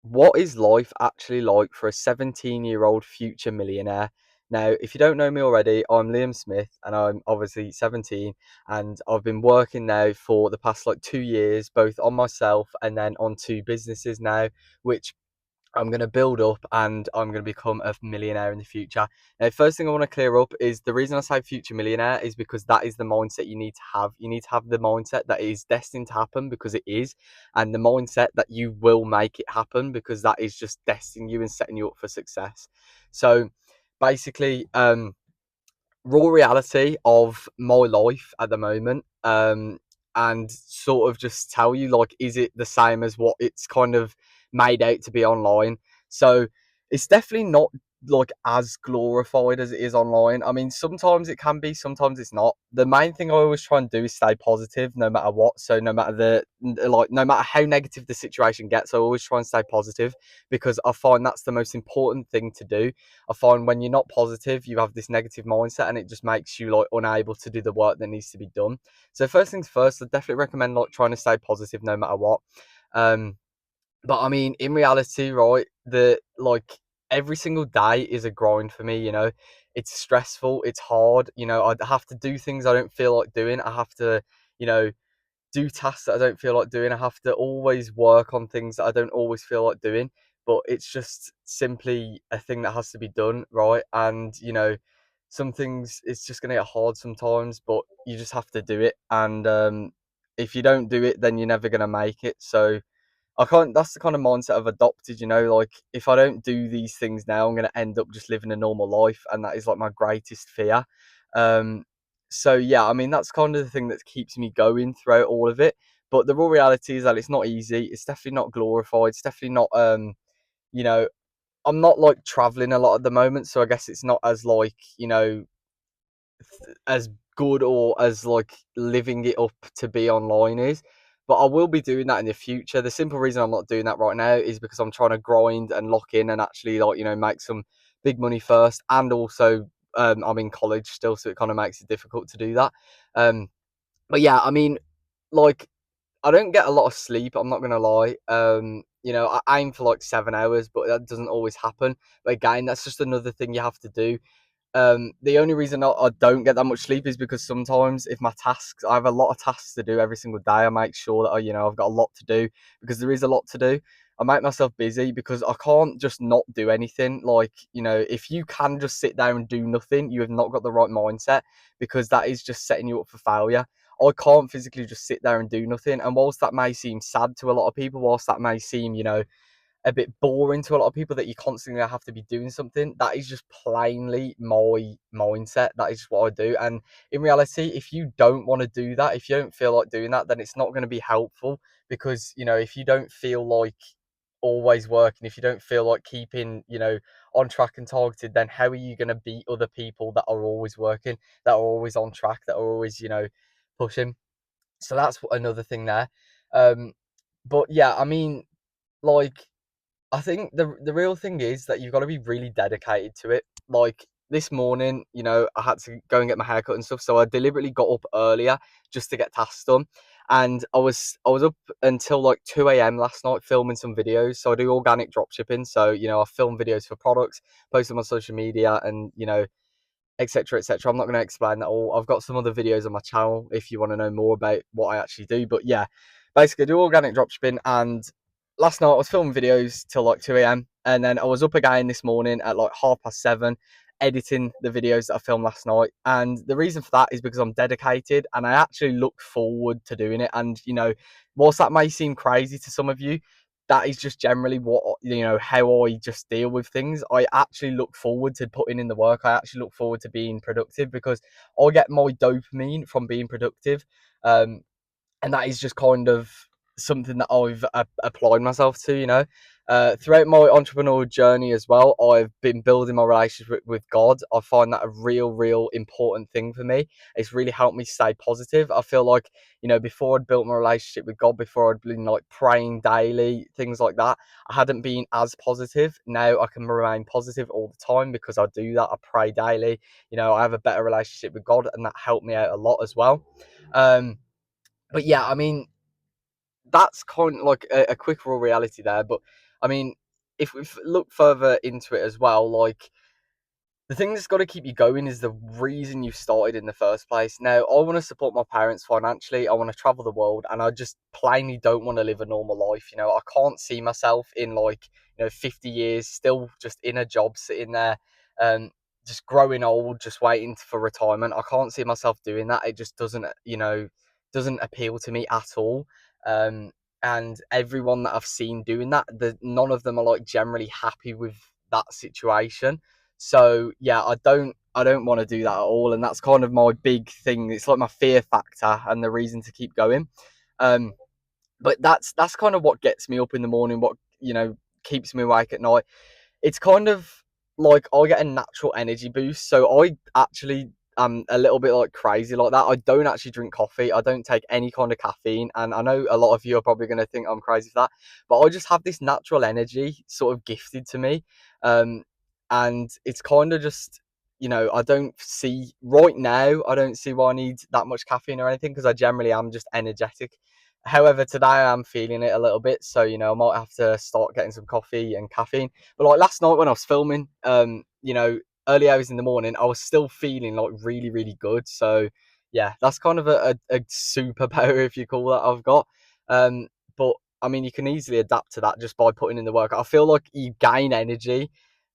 what is life actually like for a 17-year-old future millionaire? Now, if you don't know me already, I'm Liam Smith and I'm obviously 17, and I've been working now for the past like 2 years, both on myself and then on two businesses now, which I'm going to build up and I'm going to become a millionaire in the future. Now, first thing I want to clear up is the reason I say future millionaire is because that is the mindset you need to have. You need to have the mindset that it is destined to happen, because it is, and the mindset that you will make it happen, because that is just destining you and setting you up for success. So basically, raw reality of my life at the moment, and sort of just tell you, like, is it the same as what it's kind of made out to be online? So it's definitely not like as glorified as it is online. I mean, sometimes it can be, sometimes it's not. The main thing I always try and do is stay positive no matter what. So no matter no matter how negative the situation gets, I always try and stay positive, because I find that's the most important thing to do. I find when you're not positive, you have this negative mindset, and it just makes you like unable to do the work that needs to be done. So first things first, I definitely recommend like trying to stay positive no matter what. Um, but I mean, in reality, right, the like every single day is a grind for me. It's stressful, it's hard. I have to do things I don't feel like doing. I have to, you know, do tasks that I don't feel like doing. I have to always work on things that I don't always feel like doing, but it's just simply a thing that has to be done, right? And some things it's just gonna get hard sometimes, but you just have to do it. And if you don't do it, then you're never gonna make it. So I can't. That's the kind of mindset I've adopted. Like if I don't do these things now, I'm gonna end up just living a normal life, and that is like my greatest fear. Um, so yeah, I mean that's kind of the thing that keeps me going throughout all of it. But the raw reality is that it's not easy. It's definitely not glorified. It's definitely not. You know, I'm not like traveling a lot at the moment, so I guess it's not as like as good or as like living it up to be online is. But I will be doing that in the future. The simple reason I'm not doing that right now is because I'm trying to grind and lock in and actually like make some big money first, and also I'm in college still, so it kind of makes it difficult to do that. Um, but yeah, I mean, like I don't get a lot of sleep. I'm not gonna lie. I aim for like 7 hours, but that doesn't always happen. But again, that's just another thing you have to do. The only reason I don't get that much sleep is because sometimes if I have a lot of tasks to do every single day. I make sure that I've got a lot to do, because there is a lot to do. I make myself busy because I can't just not do anything. Like, if you can just sit there and do nothing, you have not got the right mindset, because that is just setting you up for failure. I can't physically just sit there and do nothing. And whilst that may seem sad to a lot of people, whilst that may seem, a bit boring to a lot of people that you constantly have to be doing something, that is just plainly my mindset. That is just what I do. And in reality, if you don't want to do that, if you don't feel like doing that, then it's not going to be helpful, because if you don't feel like always working, if you don't feel like keeping on track and targeted, then how are you going to beat other people that are always working, that are always on track, that are always pushing? So that's another thing there. But yeah, I mean, like, I think the real thing is that you've got to be really dedicated to it. Like this morning, I had to go and get my haircut and stuff, so I deliberately got up earlier just to get tasks done. And I was up until like 2 a.m. last night filming some videos. So I do organic drop shipping. So, I film videos for products, post them on social media, and etc., etc. I'm not going to explain that all. I've got some other videos on my channel if you want to know more about what I actually do. But yeah, basically I do organic dropshipping. And last night I was filming videos till like 2 a.m. and then I was up again this morning at like 7:30, editing the videos that I filmed last night. And the reason for that is because I'm dedicated and I actually look forward to doing it. And whilst that may seem crazy to some of you, that is just generally what how I just deal with things. I actually look forward to putting in the work. I actually look forward to being productive, because I get my dopamine from being productive. And that is just kind of something that I've applied myself to. Throughout my entrepreneurial journey as well, I've been building my relationship with God. I find that a real important thing for me. It's really helped me stay positive. I feel like, before I'd built my relationship with God, before I'd been like praying daily, things like that, I hadn't been as positive. Now I can remain positive all the time because I do that. I pray daily. I have a better relationship with God, and that helped me out a lot as well. But yeah, I mean, that's kind of like a quick raw reality there. But I mean, if we look further into it as well, like, the thing that's got to keep you going is the reason you started in the first place. Now, I want to support my parents financially. I want to travel the world, and I just plainly don't want to live a normal life. You know, I can't see myself in, like, 50 years still just in a job, sitting there, um, just growing old, just waiting for retirement. I can't see myself doing that. It just doesn't appeal to me at all. Um, and everyone that I've seen doing that, none of them are, like, generally happy with that situation. So yeah, I don't want to do that at all, and that's kind of my big thing. It's like my fear factor and the reason to keep going. Um, but that's kind of what gets me up in the morning. What keeps me awake at night. It's kind of like I get a natural energy boost. So I actually am a little bit like crazy like that. I don't actually drink coffee. I don't take any kind of caffeine. And I know a lot of you are probably going to think I'm crazy for that, but I just have this natural energy sort of gifted to me. Um, and it's kind of just, I don't see right now, I don't see why I need that much caffeine or anything, because I generally am just energetic. However, today I'm feeling it a little bit, so I might have to start getting some coffee and caffeine. But like last night when I was filming, early hours in the morning, I was still feeling like really, really good. So yeah, that's kind of a superpower, if you call that, I've got. But I mean, you can easily adapt to that just by putting in the work. I feel like you gain energy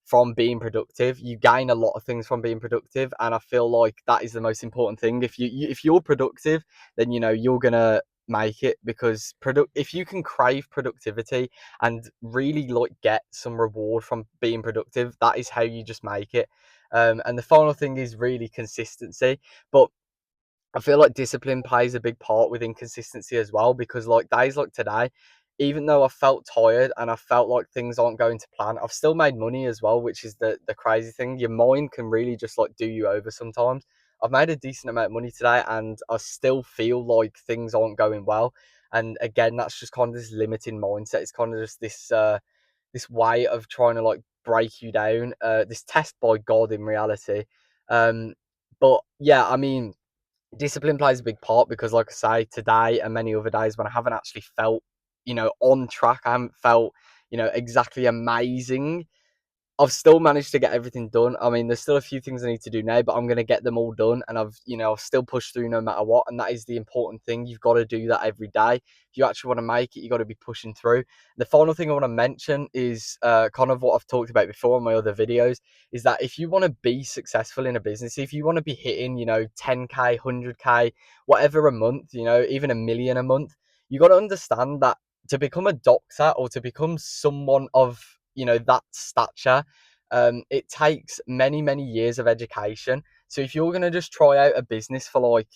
from being productive. You gain a lot of things from being productive, and I feel like that is the most important thing. If you're productive, then you're gonna make it, because if you can crave productivity and really like get some reward from being productive, that is how you just make it. And the final thing is really consistency. But I feel like discipline plays a big part with inconsistency as well, because like days like today, even though I felt tired and I felt like things aren't going to plan, I've still made money as well, which is the crazy thing. Your mind can really just like do you over sometimes. I've made a decent amount of money today, and I still feel like things aren't going well. And again, that's just kind of this limiting mindset. It's kind of just this way of trying to like break you down, this test by God in reality. But yeah, I mean, discipline plays a big part, because like I say, today and many other days when I haven't actually felt on track, I haven't felt exactly amazing, I've still managed to get everything done. I mean, there's still a few things I need to do now, but I'm going to get them all done. And I've still pushed through no matter what. And that is the important thing. You've got to do that every day. If you actually want to make it, you've got to be pushing through. The final thing I want to mention is kind of what I've talked about before in my other videos, is that if you want to be successful in a business, if you want to be hitting, 10K, 100K, whatever a month, even 1 million a month, you got to understand that to become a doctor or to become someone of, that stature, it takes many, many years of education. So if you're going to just try out a business for like,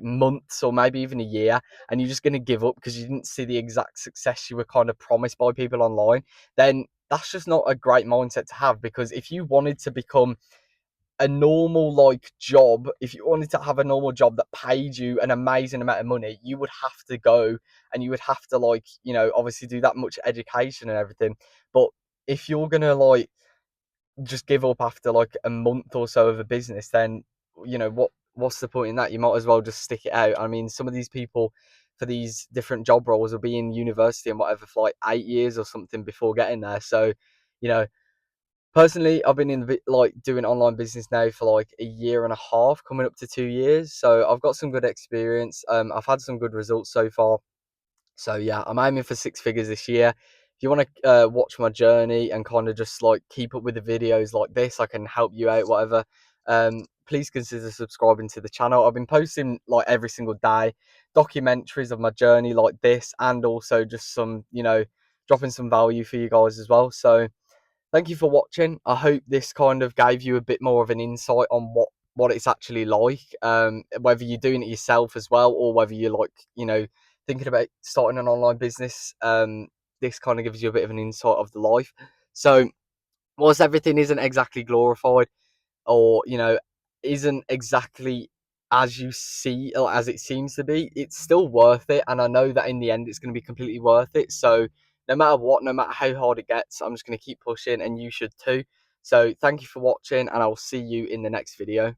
months or maybe even a year, and you're just going to give up because you didn't see the exact success you were kind of promised by people online, then that's just not a great mindset to have. Because if you wanted to become a normal like job, if you wanted to have a normal job that paid you an amazing amount of money, you would have to go and you would have to like, obviously do that much education and everything. But if you're gonna like just give up after like a month or so of a business, then what's the point in that? You might as well just stick it out. I mean, some of these people for these different job roles will be in university and whatever for like 8 years or something before getting there. So, you know, personally, I've been in like doing online business now for like a year and a half, coming up to 2 years. So I've got some good experience. I've had some good results so far. So yeah, I'm aiming for 6 figures this year. If you want to watch my journey and kind of just like keep up with the videos like this, I can help you out, whatever. Please consider subscribing to the channel. I've been posting like every single day, documentaries of my journey like this, and also just some, dropping some value for you guys as well. So thank you for watching. I hope this kind of gave you a bit more of an insight on what it's actually like, whether you're doing it yourself as well, or whether you're like, thinking about starting an online business. This kind of gives you a bit of an insight of the life. So whilst everything isn't exactly glorified, or isn't exactly as you see or as it seems to be, it's still worth it. And I know that in the end it's going to be completely worth it. So no matter what, no matter how hard it gets, I'm just going to keep pushing, and you should too. So thank you for watching, and I'll see you in the next video.